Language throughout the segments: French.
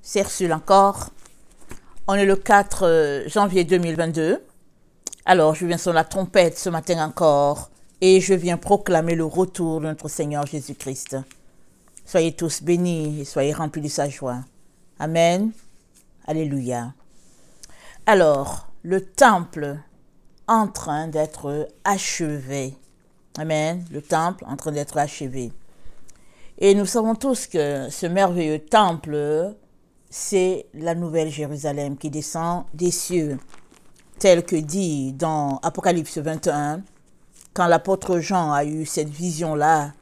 C'est Ursule encore. On est le 4 janvier 2022. Alors, je viens sur la trompette ce matin encore et je viens proclamer le retour de notre Seigneur Jésus-Christ. Soyez tous bénis et soyez remplis de sa joie. Amen. Alléluia. Alors, le temple en train d'être achevé. Amen. Le temple en train d'être achevé. Et nous savons tous que ce merveilleux temple, c'est la nouvelle Jérusalem qui descend des cieux, tel que dit dans Apocalypse 21, quand l'apôtre Jean a eu cette vision-là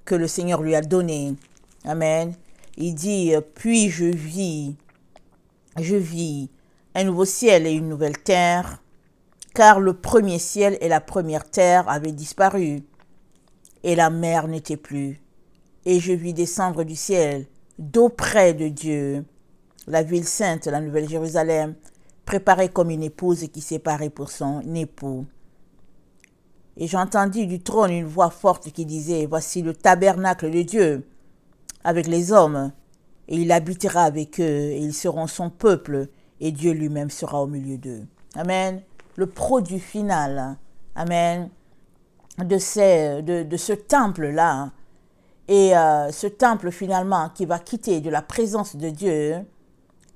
que le Seigneur lui a donnée. Amen. Il dit, puis je vis un nouveau ciel et une nouvelle terre, car le premier ciel et la première terre avaient disparu, et la mer n'était plus. Et je vis descendre du ciel, d'auprès de Dieu, la ville sainte, la nouvelle Jérusalem, préparée comme une épouse qui s'est parée pour son époux. Et j'entendis du trône une voix forte qui disait, « Voici le tabernacle de Dieu avec les hommes, et il habitera avec eux, et ils seront son peuple, et Dieu lui-même sera au milieu d'eux. » Amen. Le produit final, amen, de ce temple-là, et ce temple finalement qui va quitter de la présence de Dieu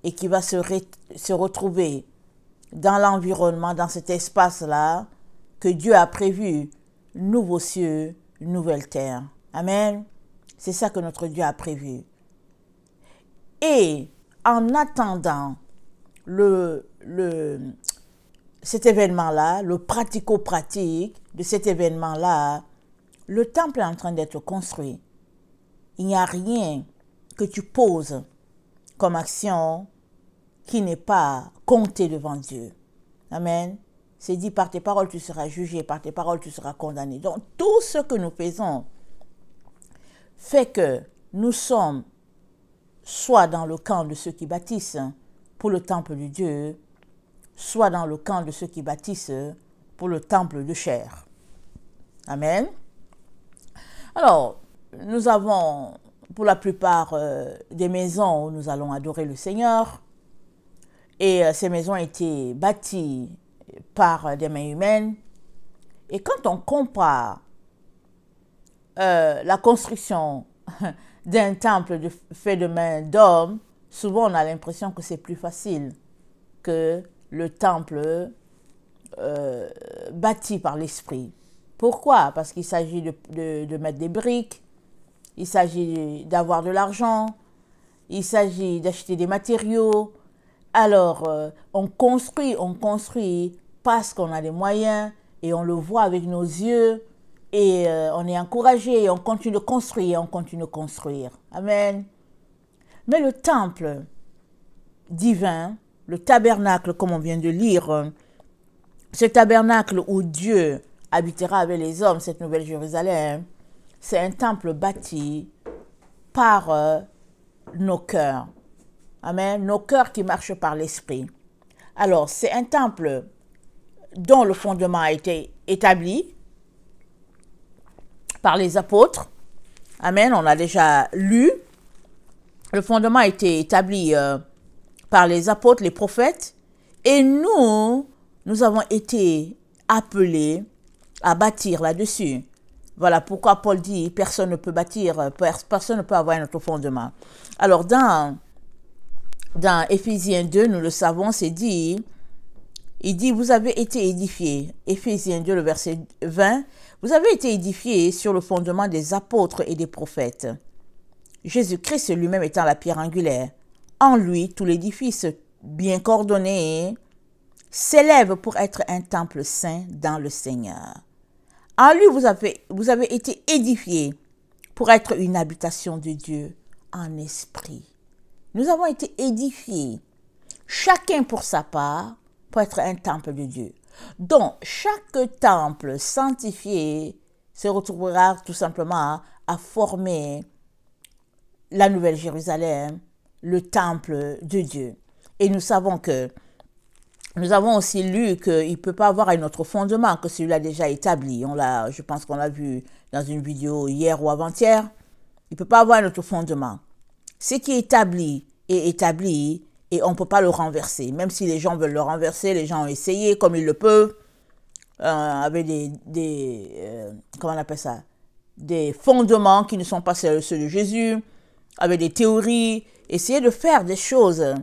et qui va se retrouver dans l'environnement, dans cet espace-là que Dieu a prévu, nouveaux cieux, nouvelle terre. Amen. C'est ça que notre Dieu a prévu. Et en attendant cet événement-là, le pratico-pratique de cet événement-là, le temple est en train d'être construit. Il n'y a rien que tu poses comme action qui n'est pas compté devant Dieu. Amen. C'est dit, par tes paroles, tu seras jugé, par tes paroles, tu seras condamné. Donc, tout ce que nous faisons fait que nous sommes soit dans le camp de ceux qui bâtissent pour le temple de Dieu, soit dans le camp de ceux qui bâtissent pour le temple de chair. Amen. Alors, nous avons pour la plupart des maisons où nous allons adorer le Seigneur. Et ces maisons ont été bâties par des mains humaines. Et quand on compare la construction d'un temple fait de mains d'hommes, souvent on a l'impression que c'est plus facile que le temple bâti par l'Esprit. Pourquoi? Parce qu'il s'agit de mettre des briques, il s'agit d'avoir de l'argent, il s'agit d'acheter des matériaux. Alors, on construit parce qu'on a des moyens et on le voit avec nos yeux et on est encouragé et on continue de construire et on continue de construire. Amen. Mais le temple divin, le tabernacle, comme on vient de lire, ce tabernacle où Dieu habitera avec les hommes, cette nouvelle Jérusalem, c'est un temple bâti par nos cœurs. Amen. Nos cœurs qui marchent par l'Esprit. Alors, c'est un temple dont le fondement a été établi par les apôtres. Amen. On a déjà lu. Le fondement a été établi par les apôtres, les prophètes. Et nous avons été appelés à bâtir là-dessus. Voilà pourquoi Paul dit, personne ne peut bâtir, personne ne peut avoir un autre fondement. Alors, dans Éphésiens 2, nous le savons, c'est dit, il dit, vous avez été édifiés, Éphésiens 2, le verset 20, vous avez été édifiés sur le fondement des apôtres et des prophètes. Jésus-Christ lui-même étant la pierre angulaire. En lui, tout l'édifice bien coordonné s'élève pour être un temple saint dans le Seigneur. En lui, vous avez été édifiés pour être une habitation de Dieu en esprit. Nous avons été édifiés, chacun pour sa part, pour être un temple de Dieu. Donc, chaque temple sanctifié se retrouvera tout simplement à former la nouvelle Jérusalem, le temple de Dieu. Et nous savons que nous avons aussi lu qu'il ne peut pas avoir un autre fondement que celui-là déjà établi. Je pense qu'on l'a vu dans une vidéo hier ou avant-hier. Il ne peut pas avoir un autre fondement. Ce qui est établi et on ne peut pas le renverser. Même si les gens veulent le renverser, les gens ont essayé comme ils le peuvent, avec comment on appelle ça, des fondements qui ne sont pas ceux de Jésus, avec des théories, essayer de faire des choses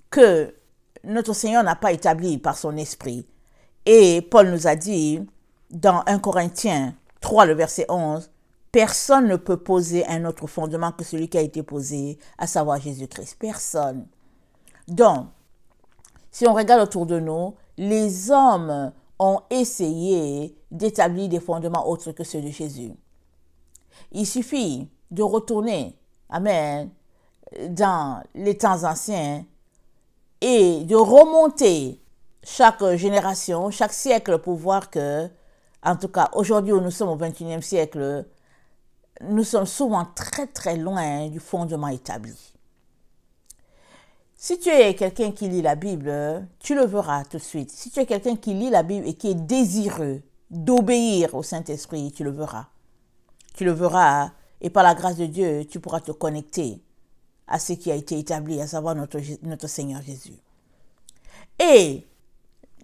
que notre Seigneur n'a pas établies par son esprit. Et Paul nous a dit, dans 1 Corinthiens 3, le verset 11, « Personne ne peut poser un autre fondement que celui qui a été posé, à savoir Jésus-Christ. » Personne. Donc, si on regarde autour de nous, les hommes ont essayé d'établir des fondements autres que ceux de Jésus. Il suffit de retourner, amen, dans les temps anciens et de remonter chaque génération, chaque siècle pour voir que, en tout cas, aujourd'hui où nous sommes au XXIe siècle, nous sommes souvent très très loin du fondement établi. Si tu es quelqu'un qui lit la Bible, tu le verras tout de suite. Si tu es quelqu'un qui lit la Bible et qui est désireux d'obéir au Saint-Esprit, tu le verras. Tu le verras et par la grâce de Dieu, tu pourras te connecter à ce qui a été établi, à savoir notre Seigneur Jésus. Et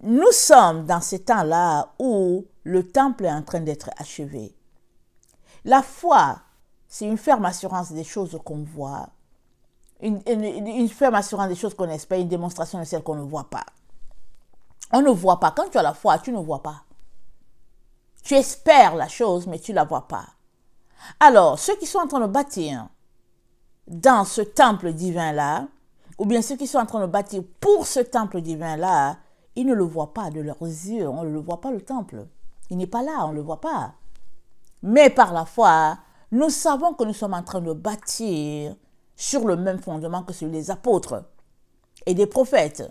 nous sommes dans ces temps-là où le temple est en train d'être achevé. La foi, c'est une ferme assurance des choses qu'on voit. Une ferme assurance des choses qu'on espère, une démonstration de celles qu'on ne voit pas. On ne voit pas. Quand tu as la foi, tu ne vois pas. Tu espères la chose, mais tu ne la vois pas. Alors, ceux qui sont en train de bâtir dans ce temple divin-là, ou bien ceux qui sont en train de bâtir pour ce temple divin-là, ils ne le voient pas de leurs yeux. On ne le voit pas, le temple. Il n'est pas là, on ne le voit pas. Mais par la foi, nous savons que nous sommes en train de bâtir sur le même fondement que celui des apôtres et des prophètes.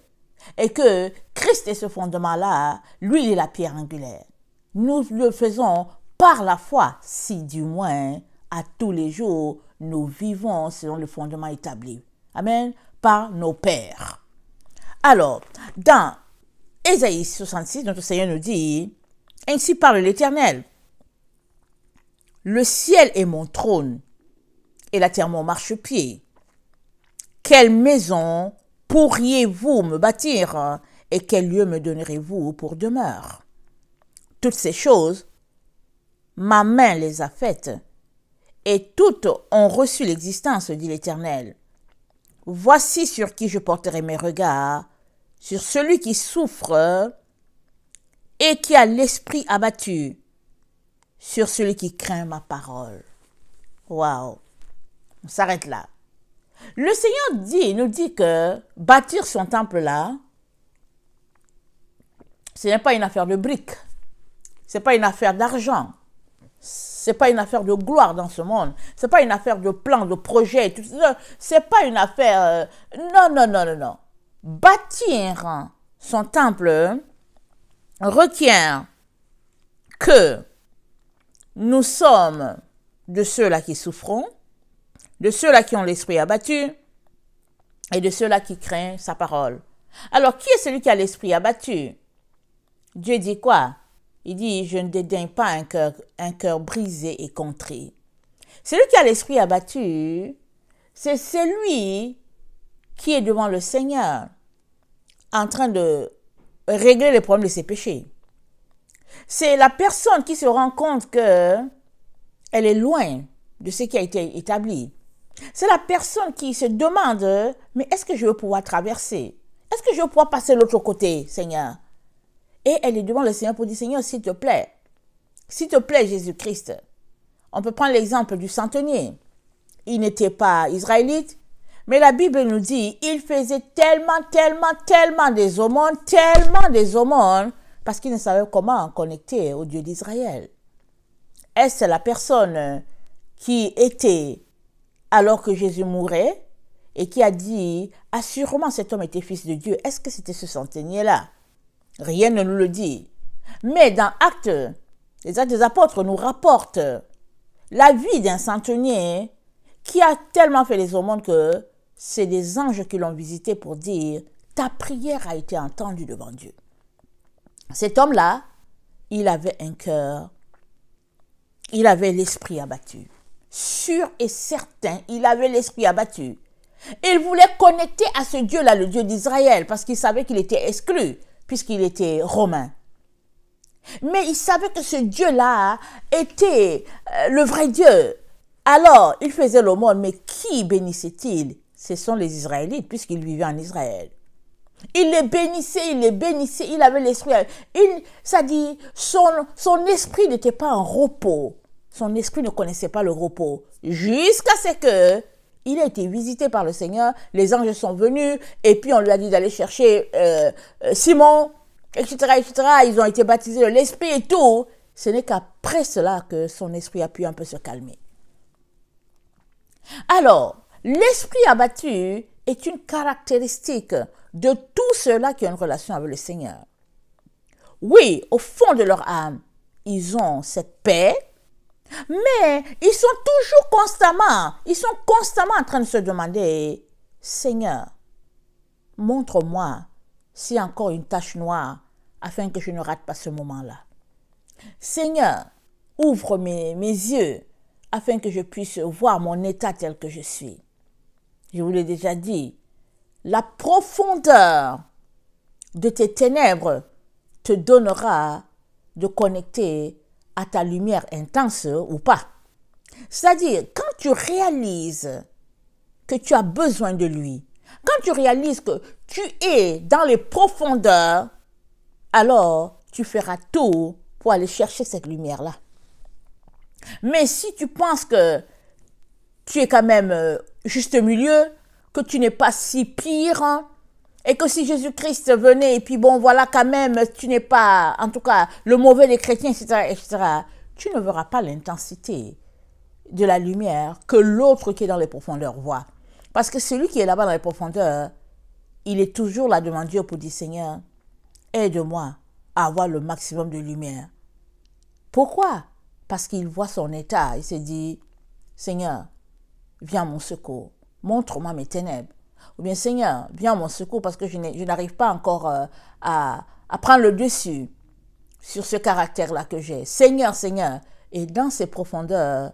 Et que Christ est ce fondement-là, lui, il est la pierre angulaire. Nous le faisons par la foi, si du moins, à tous les jours, nous vivons selon le fondement établi. Amen. Par nos pères. Alors, dans Ésaïe 66, notre Seigneur nous dit, « Ainsi parle l'Éternel. Le ciel est mon trône et la terre mon marchepied. Quelle maison pourriez-vous me bâtir et quel lieu me donnerez-vous pour demeure? Toutes ces choses, ma main les a faites et toutes ont reçu l'existence, dit l'Éternel. Voici sur qui je porterai mes regards, sur celui qui souffre et qui a l'esprit abattu, sur celui qui craint ma parole. » Waouh! On s'arrête là. Le Seigneur nous dit que bâtir son temple-là, ce n'est pas une affaire de briques, ce n'est pas une affaire d'argent, ce n'est pas une affaire de gloire dans ce monde, ce n'est pas une affaire de plan, de projet, ce n'est pas une affaire... Non. Bâtir son temple requiert que nous sommes de ceux-là qui souffront, de ceux-là qui ont l'esprit abattu et de ceux-là qui craignent sa parole. Alors, qui est celui qui a l'esprit abattu? Dieu dit quoi? Il dit, je ne dédaigne pas un cœur brisé et contré. Celui qui a l'esprit abattu, c'est celui qui est devant le Seigneur, en train de régler les problèmes de ses péchés. C'est la personne qui se rend compte qu'elle est loin de ce qui a été établi. C'est la personne qui se demande, mais est-ce que je vais pouvoir traverser? Est-ce que je vais pouvoir passer de l'autre côté, Seigneur? Et elle est devant le Seigneur pour dire, Seigneur, s'il te plaît, Jésus-Christ. On peut prendre l'exemple du centenier. Il n'était pas israélite, mais la Bible nous dit, il faisait tellement des aumônes, parce qu'il ne savait comment connecter au Dieu d'Israël. Est-ce la personne qui était, alors que Jésus mourait, et qui a dit, assurément cet homme était fils de Dieu. Est-ce que c'était ce centenier-là? Rien ne nous le dit. Mais dans les Actes des Apôtres nous rapportent la vie d'un centenier qui a tellement fait les aumônes que c'est des anges qui l'ont visité pour dire, ta prière a été entendue devant Dieu. Cet homme-là, il avait un cœur, il avait l'esprit abattu. sûr et certain, il avait l'esprit abattu. Il voulait connecter à ce Dieu-là, le Dieu d'Israël, parce qu'il savait qu'il était exclu, puisqu'il était romain. Mais il savait que ce Dieu-là était le vrai Dieu. Alors, il faisait l'aumône, mais qui bénissait-il? Ce sont les Israélites, puisqu'ils vivaient en Israël. Il les bénissait, il avait l'esprit. Ça dit, son esprit n'était pas en repos. Son esprit ne connaissait pas le repos. Jusqu'à ce que il a été visité par le Seigneur, les anges sont venus, et puis on lui a dit d'aller chercher Simon, etc., etc. Ils ont été baptisés de l'esprit et tout. Ce n'est qu'après cela que son esprit a pu un peu se calmer. Alors, l'esprit abattu est une caractéristique de tous ceux-là qui ont une relation avec le Seigneur. Oui, au fond de leur âme, ils ont cette paix, mais ils sont constamment en train de se demander, Seigneur, montre-moi s'il y a encore une tache noire afin que je ne rate pas ce moment-là. Seigneur, ouvre mes yeux afin que je puisse voir mon état tel que je suis. Je vous l'ai déjà dit, la profondeur de tes ténèbres te donnera de connecter à ta lumière intense ou pas. C'est-à-dire, quand tu réalises que tu as besoin de lui, quand tu réalises que tu es dans les profondeurs, alors tu feras tout pour aller chercher cette lumière-là. Mais si tu penses que tu es quand même juste milieu, que tu n'es pas si pire, hein, et que si Jésus-Christ venait, et puis bon, voilà, quand même, tu n'es pas, en tout cas, le mauvais des chrétiens, etc., etc., tu ne verras pas l'intensité de la lumière que l'autre qui est dans les profondeurs voit. Parce que celui qui est là-bas dans les profondeurs, il est toujours là devant Dieu pour dire, Seigneur, aide-moi à avoir le maximum de lumière. Pourquoi? Parce qu'il voit son état. Il se dit, Seigneur, viens à mon secours. Montre-moi mes ténèbres. Ou bien, Seigneur, viens à mon secours parce que je n'arrive pas encore à prendre le dessus sur ce caractère-là que j'ai. Seigneur, Seigneur. Et dans ces profondeurs,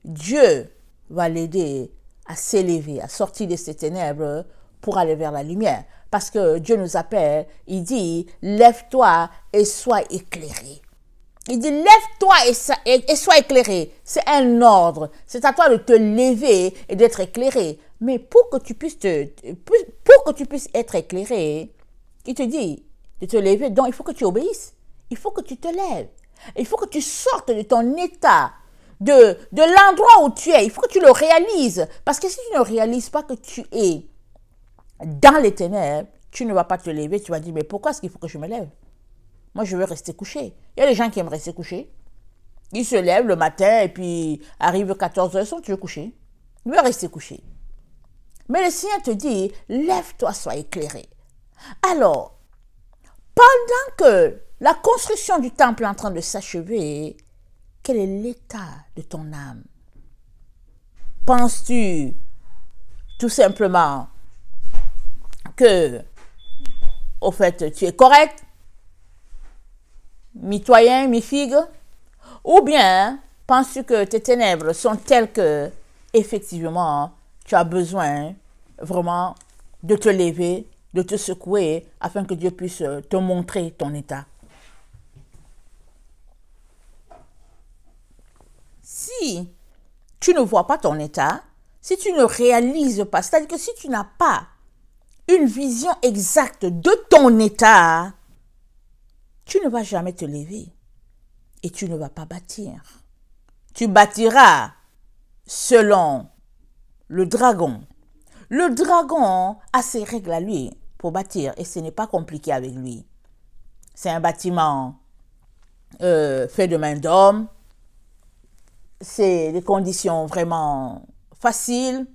Dieu va l'aider à s'élever, à sortir de ces ténèbres pour aller vers la lumière. Parce que Dieu nous appelle, il dit, lève-toi et sois éclairé. Il dit, lève-toi et sois éclairé. C'est un ordre. C'est à toi de te lever et d'être éclairé. Mais pour que tu puisses être éclairé, il te dit de te lever. Donc, il faut que tu obéisses. Il faut que tu te lèves. Il faut que tu sortes de ton état, de l'endroit où tu es. Il faut que tu le réalises. Parce que si tu ne réalises pas que tu es dans les ténèbres, tu ne vas pas te lever. Tu vas dire, mais pourquoi est-ce qu'il faut que je me lève? Moi, je veux rester couché. Il y a des gens qui aiment rester couchés. Ils se lèvent le matin et puis arrive 14h, ils sont toujours couchés. Ils veulent rester couchés. Mais le Seigneur te dit, lève-toi, sois éclairé. Alors, pendant que la construction du temple est en train de s'achever, quel est l'état de ton âme? Penses-tu tout simplement que, au fait, tu es correct, mitoyen, mi-figue, ou bien penses-tu que tes ténèbres sont telles que, effectivement, tu as besoin vraiment de te lever, de te secouer, afin que Dieu puisse te montrer ton état. Si tu ne vois pas ton état, si tu ne réalises pas, c'est-à-dire que si tu n'as pas une vision exacte de ton état, tu ne vas jamais te lever et tu ne vas pas bâtir. Tu bâtiras selon le dragon. Le dragon a ses règles à lui pour bâtir et ce n'est pas compliqué avec lui. C'est un bâtiment fait de main d'homme. C'est des conditions vraiment faciles,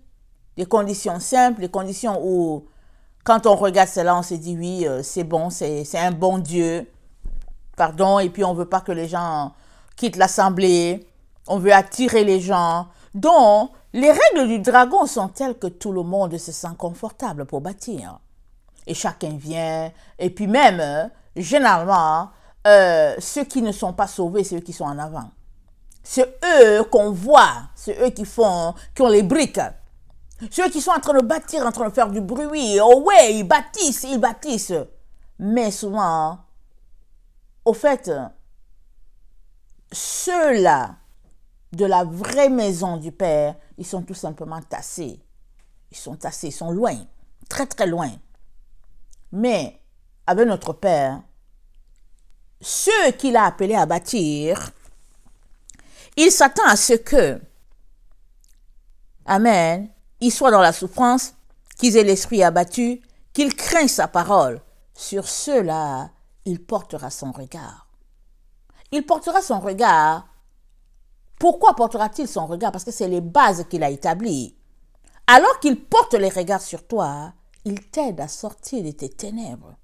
des conditions simples, des conditions où quand on regarde cela, on se dit oui, c'est bon, c'est un bon Dieu. Pardon, et puis on ne veut pas que les gens quittent l'assemblée. On veut attirer les gens. Donc, les règles du dragon sont telles que tout le monde se sent confortable pour bâtir. Et chacun vient. Et puis même, généralement, ceux qui ne sont pas sauvés, c'est eux qui sont en avant. C'est eux qu'on voit, c'est eux qui ont les briques. Ceux qui sont en train de bâtir, en train de faire du bruit. Oh ouais, ils bâtissent. Mais souvent, au fait, ceux-là de la vraie maison du Père, ils sont tout simplement tassés. Ils sont loin, très très loin. Mais avec notre Père, ceux qu'il a appelés à bâtir, il s'attend à ce que, amen, ils soient dans la souffrance, qu'ils aient l'esprit abattu, qu'ils craignent sa parole. Sur ceux-là, il portera son regard. Il portera son regard. Pourquoi portera-t-il son regard? Parce que c'est les bases qu'il a établies. Alors qu'il porte les regards sur toi, il t'aide à sortir de tes ténèbres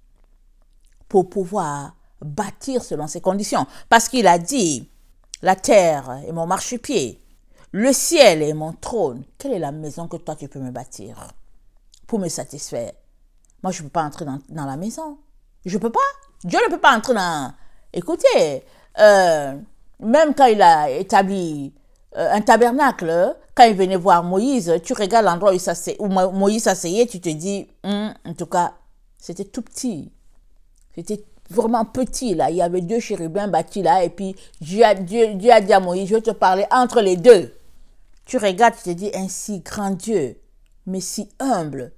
pour pouvoir bâtir selon ses conditions. Parce qu'il a dit, la terre est mon marchepied, le ciel est mon trône. Quelle est la maison que toi tu peux me bâtir pour me satisfaire? Moi, je ne peux pas entrer dans la maison. Je ne peux pas. Dieu ne peut pas entrer dans... Écoutez, même quand il a établi un tabernacle, quand il venait voir Moïse, tu regardes l'endroit où Moïse s'asseyait, tu te dis, en tout cas, c'était tout petit. C'était vraiment petit, là. Il y avait 2 chérubins bâtis là, et puis Dieu a dit à Moïse, je vais te parler entre les deux. Tu regardes, tu te dis, un si grand Dieu, mais si humble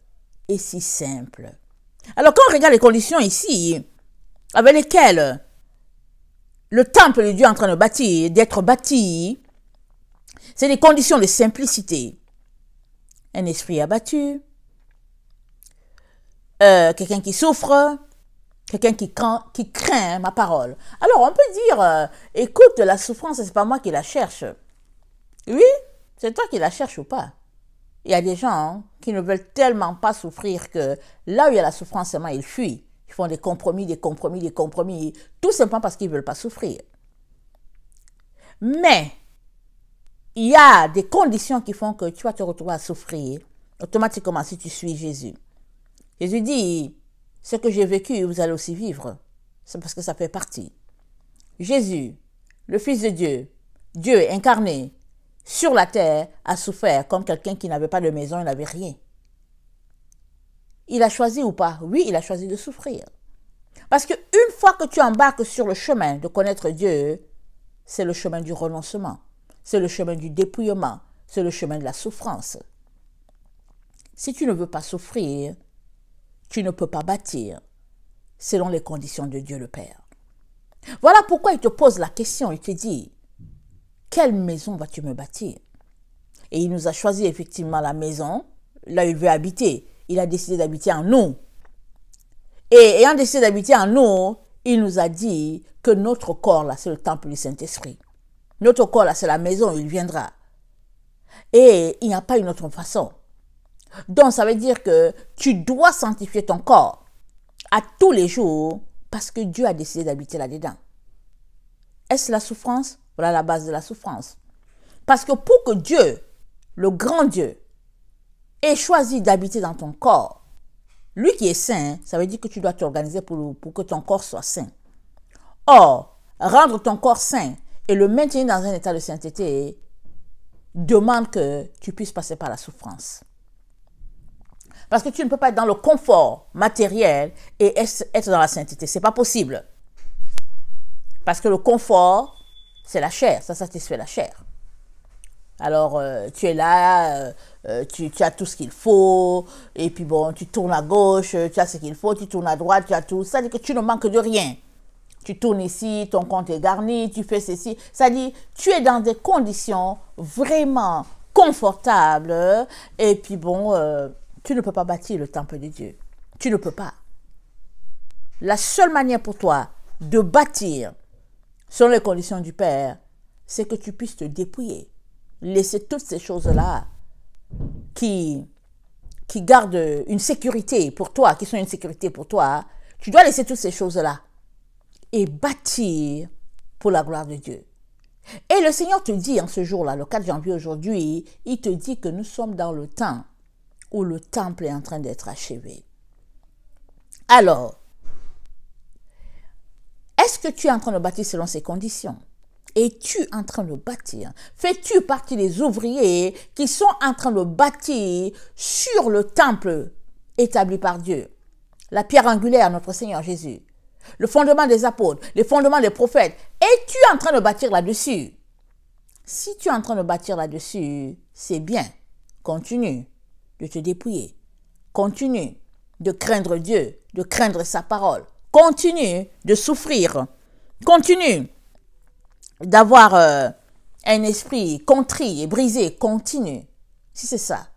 et si simple. Alors, quand on regarde les conditions ici, avec lesquelles le temple de Dieu est en train de bâtir, d'être bâti, c'est des conditions de simplicité. Un esprit abattu, quelqu'un qui souffre, quelqu'un qui craint ma parole. Alors, on peut dire, écoute, la souffrance, c'est pas moi qui la cherche. Oui, c'est toi qui la cherches ou pas. Il y a des gens qui ne veulent tellement pas souffrir que là où il y a la souffrance, seulement ils fuient. Ils font des compromis, tout simplement parce qu'ils ne veulent pas souffrir. Mais, il y a des conditions qui font que tu vas te retrouver à souffrir automatiquement si tu suis Jésus. Jésus dit, ce que j'ai vécu, vous allez aussi vivre. C'est parce que ça fait partie. Jésus, le Fils de Dieu, Dieu incarné sur la terre, a souffert comme quelqu'un qui n'avait pas de maison, il n'avait rien. Il a choisi ou pas? Oui, il a choisi de souffrir. Parce qu'une fois que tu embarques sur le chemin de connaître Dieu, c'est le chemin du renoncement, c'est le chemin du dépouillement, c'est le chemin de la souffrance. Si tu ne veux pas souffrir, tu ne peux pas bâtir selon les conditions de Dieu le Père. Voilà pourquoi il te pose la question, il te dit, quelle maison vas-tu me bâtir? Et il nous a choisi effectivement la maison, là où il veut habiter. Il a décidé d'habiter en nous. Et ayant décidé d'habiter en nous, il nous a dit que notre corps, là, c'est le temple du Saint-Esprit. Notre corps, là, c'est la maison où il viendra. Et il n'y a pas une autre façon. Donc, ça veut dire que tu dois sanctifier ton corps à tous les jours parce que Dieu a décidé d'habiter là-dedans. Est-ce la souffrance? Voilà la base de la souffrance. Parce que pour que Dieu, le grand Dieu, ait choisi d'habiter dans ton corps, lui qui est saint, ça veut dire que tu dois t'organiser pour que ton corps soit saint. Or, rendre ton corps saint et le maintenir dans un état de sainteté demande que tu puisses passer par la souffrance. Parce que tu ne peux pas être dans le confort matériel et être dans la sainteté. Ce n'est pas possible. Parce que le confort, c'est la chair, ça satisfait la chair. Alors, tu es là, tu as tout ce qu'il faut, et puis bon, tu tournes à gauche, tu as ce qu'il faut, tu tournes à droite, tu as tout. Ça veut dire que tu ne manques de rien. Tu tournes ici, ton compte est garni, tu fais ceci. Ça veut dire tu es dans des conditions vraiment confortables, et puis bon, tu ne peux pas bâtir le temple de Dieu. Tu ne peux pas. La seule manière pour toi de bâtir selon les conditions du Père, c'est que tu puisses te dépouiller. Laisser toutes ces choses-là qui gardent une sécurité pour toi, qui sont une sécurité pour toi. Tu dois laisser toutes ces choses-là et bâtir pour la gloire de Dieu. Et le Seigneur te dit en ce jour-là, le 4 janvier aujourd'hui, il te dit que nous sommes dans le temps où le temple est en train d'être achevé. Alors, est-ce que tu es en train de bâtir selon ces conditions? Es-tu en train de bâtir? Fais-tu partie des ouvriers qui sont en train de bâtir sur le temple établi par Dieu? La pierre angulaire, notre Seigneur Jésus. Le fondement des apôtres, les fondements des prophètes. Es-tu en train de bâtir là-dessus? Si tu es en train de bâtir là-dessus, c'est bien. Continue de te dépouiller. Continue de craindre Dieu, de craindre sa parole. Continue de souffrir. Continue d'avoir un esprit contrit et brisé. Continue. Si c'est ça.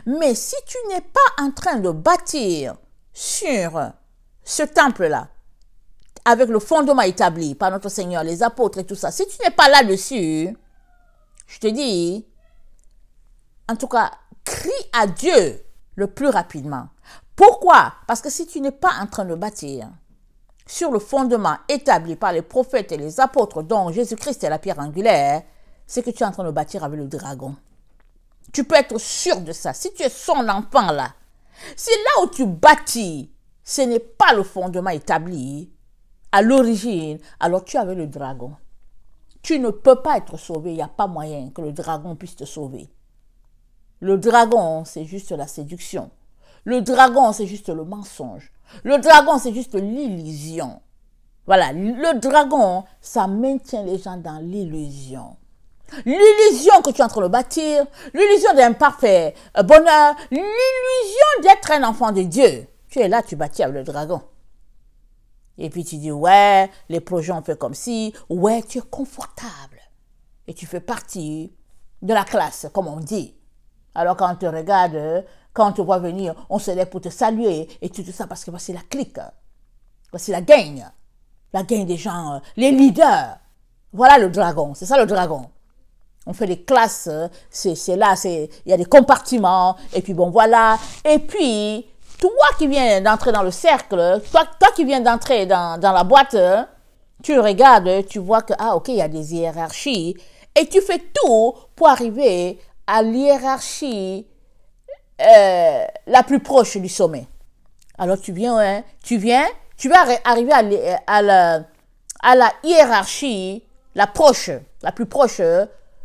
Mais si tu n'es pas en train de bâtir sur ce temple-là, avec le fondement établi par notre Seigneur, les apôtres et tout ça, si tu n'es pas là-dessus, je te dis, en tout cas, crie à Dieu le plus rapidement. Pourquoi? Parce que si tu n'es pas en train de bâtir sur le fondement établi par les prophètes et les apôtres, dont Jésus-Christ est la pierre angulaire, c'est que tu es en train de bâtir avec le dragon. Tu peux être sûr de ça. Si tu es son enfant là, si là où tu bâtis, ce n'est pas le fondement établi à l'origine, alors tu es avec le dragon. Tu ne peux pas être sauvé. Il n'y a pas moyen que le dragon puisse te sauver. Le dragon, c'est juste la séduction. Le dragon, c'est juste le mensonge. Le dragon, c'est juste l'illusion. Voilà, le dragon, ça maintient les gens dans l'illusion. L'illusion que tu es en train de bâtir, l'illusion d'un parfait bonheur, l'illusion d'être un enfant de Dieu. Tu es là, tu bâtis avec le dragon. Et puis tu dis, ouais, les projets ont fait comme si, ouais, tu es confortable. Et tu fais partie de la classe, comme on dit. Alors quand on te regarde, quand on te voit venir, on se lève pour te saluer et tout ça parce que voici la clique. Voici la gang des gens, les leaders. Voilà le dragon, c'est ça le dragon. On fait des classes, c'est là, il y a des compartiments, et puis bon voilà. Et puis, toi qui viens d'entrer dans le cercle, toi qui viens d'entrer dans la boîte, tu regardes, tu vois que, ah ok, il y a des hiérarchies, et tu fais tout pour arriver à l'hiérarchie la plus proche du sommet. Alors tu vas arriver à la hiérarchie la plus proche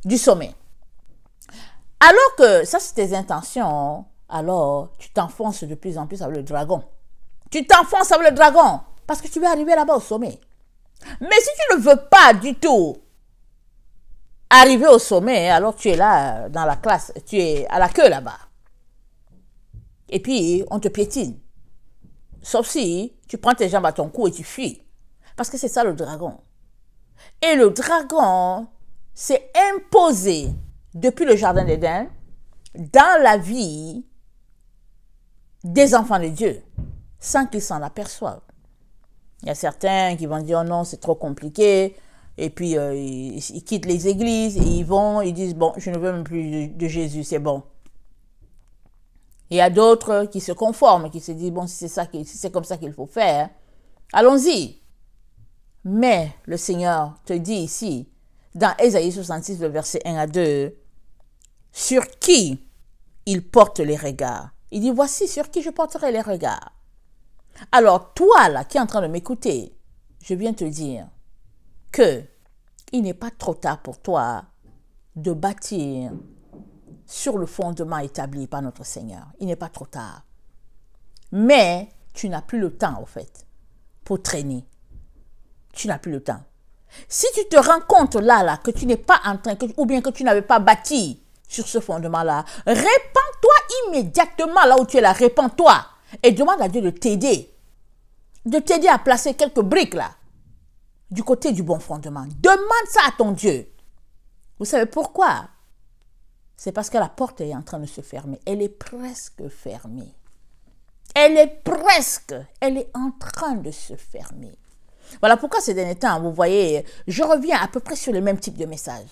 du sommet. Alors que ça, c'est tes intentions, alors tu t'enfonces de plus en plus avec le dragon. Tu t'enfonces avec le dragon parce que tu veux arriver là-bas au sommet. Mais si tu ne veux pas du tout arriver au sommet, alors tu es là dans la classe, tu es à la queue là-bas. Et puis, on te piétine. Sauf si tu prends tes jambes à ton cou et tu fuis. Parce que c'est ça le dragon. Et le dragon s'est imposé depuis le jardin d'Éden dans la vie des enfants de Dieu, sans qu'ils s'en aperçoivent. Il y a certains qui vont dire, oh non, c'est trop compliqué, et puis ils quittent les églises, et ils disent, bon, je ne veux même plus de Jésus, c'est bon. Il y a d'autres qui se conforment, qui se disent, bon, si c'est comme ça qu'il faut faire, allons-y. Mais le Seigneur te dit ici, dans Ésaïe 66, le verset 1 à 2, sur qui il porte les regards. Il dit, voici sur qui je porterai les regards. Alors, toi, là, qui es en train de m'écouter, je viens te dire que il n'est pas trop tard pour toi de bâtir sur le fondement établi par notre Seigneur. Il n'est pas trop tard. Mais tu n'as plus le temps, au fait, pour traîner. Tu n'as plus le temps. Si tu te rends compte là, que tu n'es pas en train, ou bien que tu n'avais pas bâti sur ce fondement-là, répands-toi immédiatement là où tu es là, répands-toi et demande à Dieu de t'aider à placer quelques briques là, du côté du bon fondement. Demande ça à ton Dieu. Vous savez pourquoi? C'est parce que la porte est en train de se fermer. Elle est presque fermée. Elle est en train de se fermer. Voilà pourquoi ces derniers temps, vous voyez, je reviens à peu près sur le même type de message.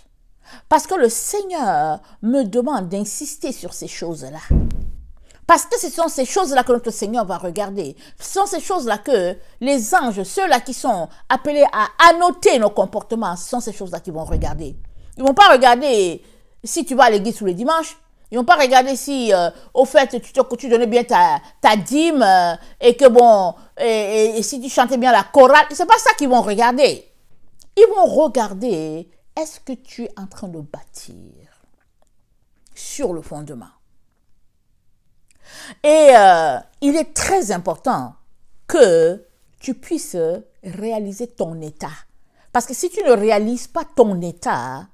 Parce que le Seigneur me demande d'insister sur ces choses-là. Parce que ce sont ces choses-là que notre Seigneur va regarder. Ce sont ces choses-là que les anges, ceux-là qui sont appelés à annoter nos comportements, ce sont ces choses-là qu'ils vont regarder. Ils ne vont pas regarder si tu vas à l'église tous les dimanches. Ils ne vont pas regarder si, au fait, tu donnais bien ta dîme et que bon, et si tu chantais bien la chorale. Ce n'est pas ça qu'ils vont regarder. Ils vont regarder, est-ce que tu es en train de bâtir sur le fondement? Et il est très important que tu puisses réaliser ton état. Parce que si tu ne réalises pas ton état,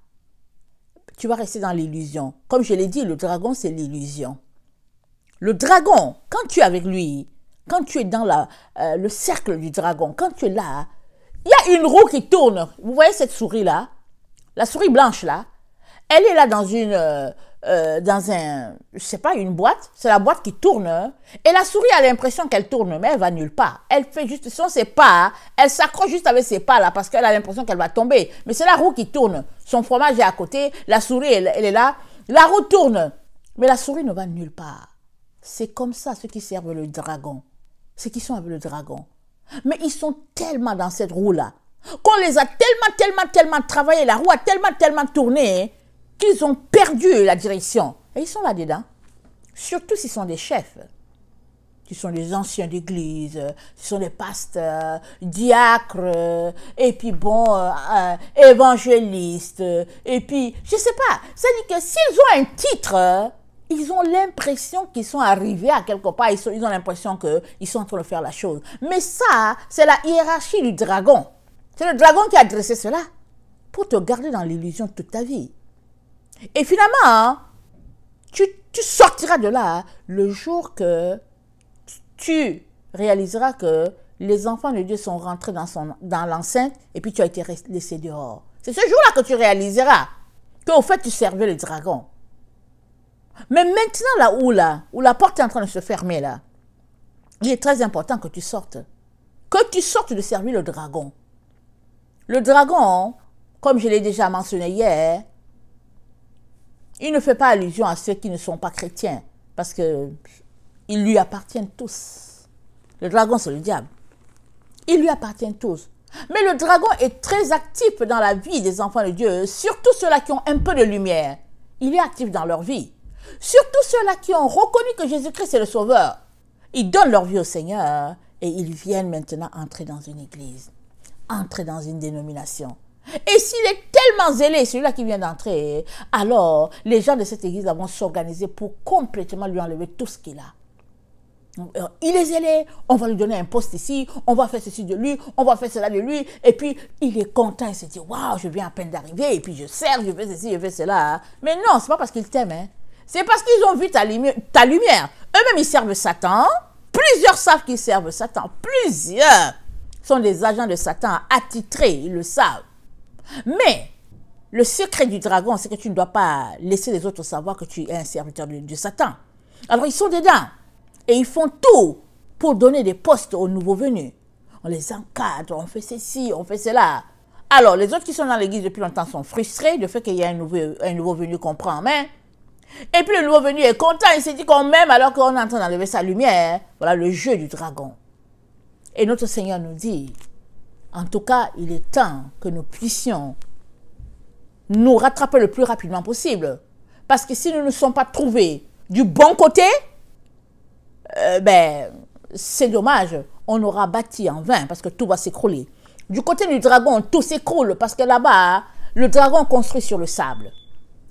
tu vas rester dans l'illusion. Comme je l'ai dit, le dragon, c'est l'illusion. Le dragon, quand tu es avec lui, quand tu es dans le cercle du dragon, quand tu es là, il y a une roue qui tourne. Vous voyez cette souris-là? La souris blanche-là, elle est là dans je sais pas, une boîte. C'est la boîte qui tourne. Et la souris a l'impression qu'elle tourne, mais elle va nulle part. Elle fait juste sur ses pas. Elle s'accroche juste avec ses pas là parce qu'elle a l'impression qu'elle va tomber. Mais c'est la roue qui tourne. Son fromage est à côté. La souris, elle est là. La roue tourne. Mais la souris ne va nulle part. C'est comme ça ceux qui servent le dragon. Ceux qui sont avec le dragon. Mais ils sont tellement dans cette roue-là qu'on les a tellement travaillé. La roue a tellement tourné qu'ils ont perdu la direction. Et ils sont là-dedans. Surtout s'ils sont des chefs. Qui sont des anciens d'église, qui sont des pasteurs, diacres, et puis évangélistes, et puis, je sais pas. C'est-à-dire que s'ils ont un titre, ils ont l'impression qu'ils sont arrivés à quelque part, ils ont l'impression qu'ils sont en train de faire la chose. Mais ça, c'est la hiérarchie du dragon. C'est le dragon qui a dressé cela pour te garder dans l'illusion toute ta vie. Et finalement, tu sortiras de là le jour que tu réaliseras que les enfants de Dieu sont rentrés dans l'enceinte et puis tu as été laissé dehors. C'est ce jour-là que tu réaliseras qu'au fait tu servais le dragon. Mais maintenant là où la porte est en train de se fermer là, il est très important que tu sortes. Que tu sortes de servir le dragon. Le dragon, comme je l'ai déjà mentionné hier, il ne fait pas allusion à ceux qui ne sont pas chrétiens, parce qu'ils lui appartiennent tous. Le dragon, c'est le diable. Ils lui appartiennent tous. Mais le dragon est très actif dans la vie des enfants de Dieu, surtout ceux-là qui ont un peu de lumière. Il est actif dans leur vie. Surtout ceux-là qui ont reconnu que Jésus-Christ est le Sauveur. Ils donnent leur vie au Seigneur et ils viennent maintenant entrer dans une église, entrer dans une dénomination. Et s'il est tellement zélé, celui-là qui vient d'entrer, alors les gens de cette église vont s'organiser pour complètement lui enlever tout ce qu'il a. Il est zélé, on va lui donner un poste ici, on va faire ceci de lui, on va faire cela de lui, et puis il est content, il se dit, waouh, je viens à peine d'arriver, et puis je sers, je fais ceci, je fais cela. Mais non, c'est pas parce qu'ils t'aiment, hein. C'est parce qu'ils ont vu ta lumière. Eux-mêmes, ils servent Satan. Plusieurs savent qu'ils servent Satan. Plusieurs sont des agents de Satan attitrés, ils le savent. Mais le secret du dragon, c'est que tu ne dois pas laisser les autres savoir que tu es un serviteur de Satan. Alors ils sont dedans et ils font tout pour donner des postes aux nouveaux venus. On les encadre, on fait ceci, on fait cela. Alors les autres qui sont dans l'église depuis longtemps sont frustrés du fait qu'il y a un nouveau venu qu'on prend en main. Et puis le nouveau venu est content, il s'est dit qu'on m'aime alors qu'on est en train d'enlever sa lumière. Voilà le jeu du dragon. Et notre Seigneur nous dit, en tout cas, il est temps que nous puissions nous rattraper le plus rapidement possible. Parce que si nous ne sommes pas trouvés du bon côté, c'est dommage. On aura bâti en vain parce que tout va s'écrouler. Du côté du dragon, tout s'écroule parce que là-bas, le dragon construit sur le sable.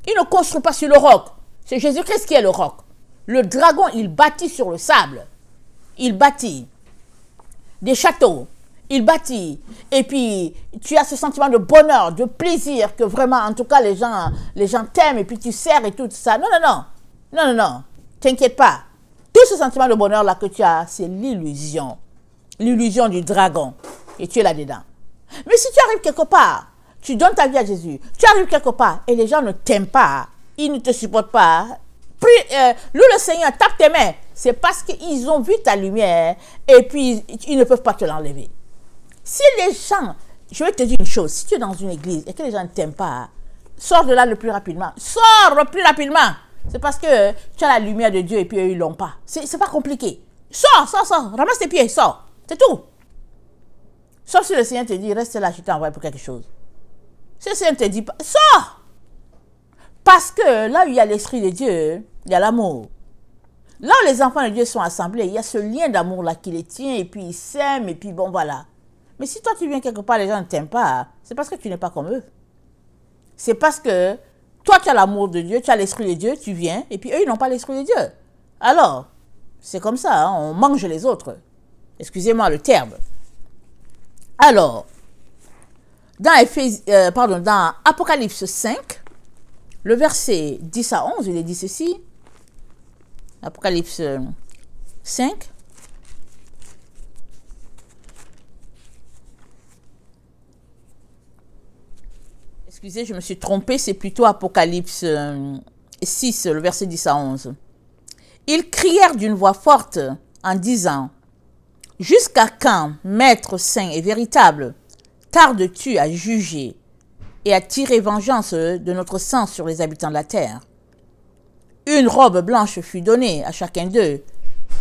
Il ne construit pas sur le roc. C'est Jésus-Christ qui est le roc. Le dragon, il bâtit sur le sable. Il bâtit des châteaux. Il bâtit. Et puis, tu as ce sentiment de bonheur, de plaisir, que vraiment, en tout cas, les gens t'aiment et puis tu sers et tout ça. Non. T'inquiète pas. Tout ce sentiment de bonheur-là que tu as, c'est l'illusion. L'illusion du dragon. Et tu es là-dedans. Mais si tu arrives quelque part, tu donnes ta vie à Jésus, tu arrives quelque part et les gens ne t'aiment pas, ils ne te supportent pas, loue le Seigneur, tape tes mains. C'est parce qu'ils ont vu ta lumière et puis ils ne peuvent pas te l'enlever. Si les gens, je vais te dire une chose, si tu es dans une église et que les gens ne t'aiment pas, sors de là le plus rapidement. Sors le plus rapidement. C'est parce que tu as la lumière de Dieu et puis eux, ils ne l'ont pas. C'est pas compliqué. Sors. Ramasse tes pieds, sors. C'est tout. Sauf si le Seigneur te dit, reste là, je t'ai envoyé pour quelque chose. Si le Seigneur ne te dit pas, sors. Parce que là où il y a l'Esprit de Dieu, il y a l'amour. Là où les enfants de Dieu sont assemblés, il y a ce lien d'amour là qui les tient et puis ils s'aiment et puis bon voilà. Mais si toi tu viens quelque part, les gens ne t'aiment pas, c'est parce que tu n'es pas comme eux. C'est parce que toi tu as l'amour de Dieu, tu as l'esprit de Dieu, tu viens, et puis eux ils n'ont pas l'esprit de Dieu. Alors, c'est comme ça, hein, on mange les autres. Excusez-moi le terme. Alors, dans Apocalypse 5, le verset 10 à 11, il est dit ceci. Apocalypse 5. Excusez, je me suis trompée, c'est plutôt Apocalypse 6, le verset 10 à 11. Ils crièrent d'une voix forte en disant: Jusqu'à quand, Maître saint et véritable, tardes-tu à juger et à tirer vengeance de notre sang sur les habitants de la terre? Une robe blanche fut donnée à chacun d'eux,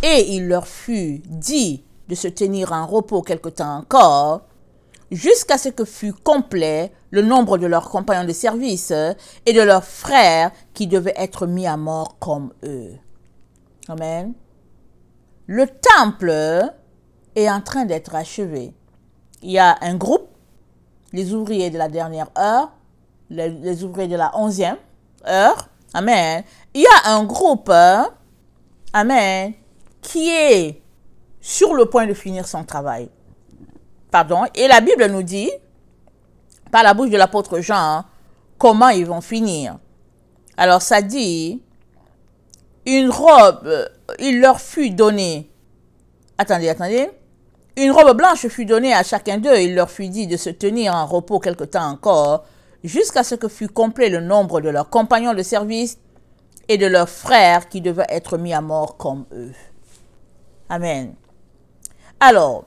et il leur fut dit de se tenir en repos quelque temps encore, jusqu'à ce que fût complet le nombre de leurs compagnons de service et de leurs frères qui devaient être mis à mort comme eux. Amen. Le temple est en train d'être achevé. Il y a un groupe, les ouvriers de la dernière heure, les ouvriers de la 11e heure. Amen. Il y a un groupe, amen, qui est sur le point de finir son travail. Pardon. Et la Bible nous dit, par la bouche de l'apôtre Jean, comment ils vont finir. Alors ça dit, une robe, il leur fut donnée. Attendez. Une robe blanche fut donnée à chacun d'eux. Il leur fut dit de se tenir en repos quelque temps encore, jusqu'à ce que fût complet le nombre de leurs compagnons de service et de leurs frères qui devaient être mis à mort comme eux. Amen. Alors,